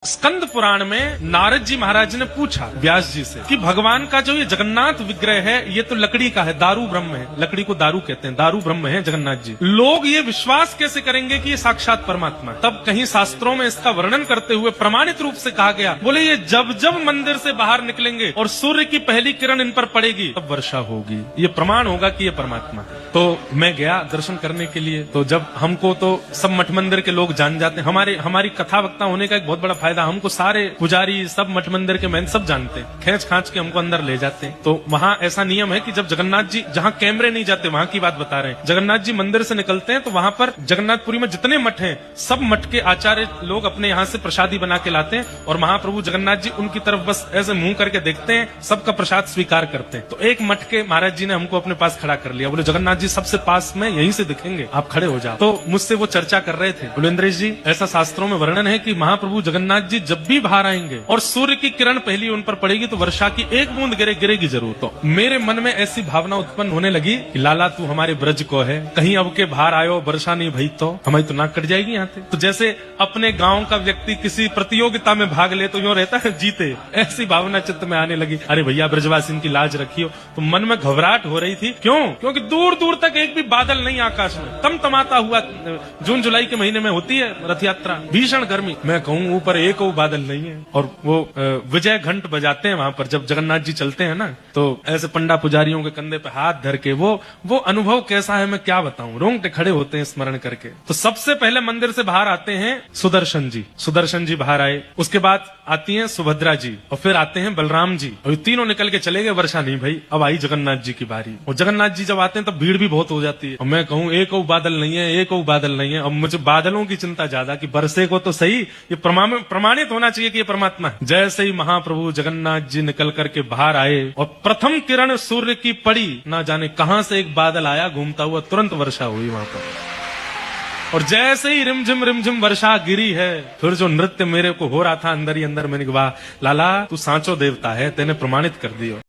स्कंद पुराण में नारद जी महाराज ने पूछा व्यास जी से कि भगवान का जो ये जगन्नाथ विग्रह है ये तो लकड़ी का है, दारू ब्रह्म है, लकड़ी को दारू कहते हैं, दारू ब्रह्म है जगन्नाथ जी। लोग ये विश्वास कैसे करेंगे कि ये साक्षात परमात्मा है? तब कहीं शास्त्रों में इसका वर्णन करते हुए प्रमाणित रूप से कहा गया, बोले ये जब जब मंदिर से बाहर निकलेंगे और सूर्य की पहली किरण इन पर पड़ेगी तब वर्षा होगी, ये प्रमाण होगा कि ये परमात्मा है। तो मैं गया दर्शन करने के लिए, तो जब हमको तो सब मठ मंदिर के लोग जान जाते हैं, हमारी कथा वक्ता होने का एक बहुत बड़ा फायदा, हमको सारे पुजारी सब मठ मंदिर के महंत सब जानते हैं, खींच खांच के हमको अंदर ले जाते हैं। तो वहाँ ऐसा नियम है कि जब जगन्नाथ जी, जहाँ कैमरे नहीं जाते वहाँ की बात बता रहे हैं, जगन्नाथ जी मंदिर से निकलते हैं तो वहाँ पर जगन्नाथपुरी में जितने मठ हैं सब मठ के आचार्य लोग अपने यहाँ से प्रसादी बना के लाते हैं और महाप्रभु जगन्नाथ जी उनकी तरफ बस ऐसे मुंह करके देखते हैं, सबका प्रसाद स्वीकार करते हैं। तो एक मठ के महाराज जी ने हमको अपने पास खड़ा कर लिया, बोले जगन्नाथ जी सबसे पास में यहीं से दिखेंगे, आप खड़े हो जाओ। तो मुझसे वो चर्चा कर रहे थे, बोले इंद्रेश जी ऐसा शास्त्रों में वर्णन है कि महाप्रभु जगन्नाथ जी जब भी बाहर आएंगे और सूर्य की किरण पहली उन पर पड़ेगी तो वर्षा की एक बूंद गिरेगी जरूर। तो मेरे मन में ऐसी भावना उत्पन्न होने लगी कि लाला तू हमारे ब्रज को है, कहीं अब के बाहर आयो वर्षा नहीं भई तो हमारी तो नाक कट जाएगी यहाँ से। तो जैसे अपने गांव का व्यक्ति किसी प्रतियोगिता में भाग ले तो यूं रहता है जीते, ऐसी भावना चित्त में आने लगी, अरे भैया ब्रजवासी की लाज रखियो। तो मन में घबराहट हो रही थी, क्यों? क्योंकि दूर दूर तक एक भी बादल नहीं आकाश में, तमतमाता हुआ जून जुलाई के महीने में होती है रथ यात्रा, भीषण गर्मी, मैं कहूँ ऊपर एक बादल नहीं है। और वो विजय घंट बजाते हैं वहां पर जब जगन्नाथ जी चलते हैं ना, तो ऐसे पंडा पुजारियों के कंधे पे हाथ धर के वो अनुभव कैसा है मैं क्या बताऊं, रोंगटे खड़े होते हैं स्मरण करके। तो सबसे पहले मंदिर से बाहर आते हैं सुदर्शन जी बाहर आए, उसके बाद आती हैं सुभद्रा जी और फिर आते हैं बलराम जी, और तीनों निकल के चले गए, वर्षा नहीं भाई। अब आई जगन्नाथ जी की बारी, और जगन्नाथ जी जब आते हैं तब भीड़ भी बहुत हो जाती है, और मैं कहूँ एक बादल नहीं है, एक बादल नहीं है। अब मुझे बादलों की चिंता ज्यादा कि बरसे को तो सही, ये प्रमाणित होना चाहिए कि ये परमात्मा है। जैसे ही महाप्रभु जगन्नाथ जी निकल करके बाहर आए और प्रथम किरण सूर्य की पड़ी, ना जाने कहां से एक बादल आया घूमता हुआ, तुरंत वर्षा हुई वहां पर। और जैसे ही रिमझिम वर्षा गिरी है, फिर जो नृत्य मेरे को हो रहा था अंदर ही अंदर, मैंने कहा लाला तू सांचो देवता है, तेने प्रमाणित कर दियो।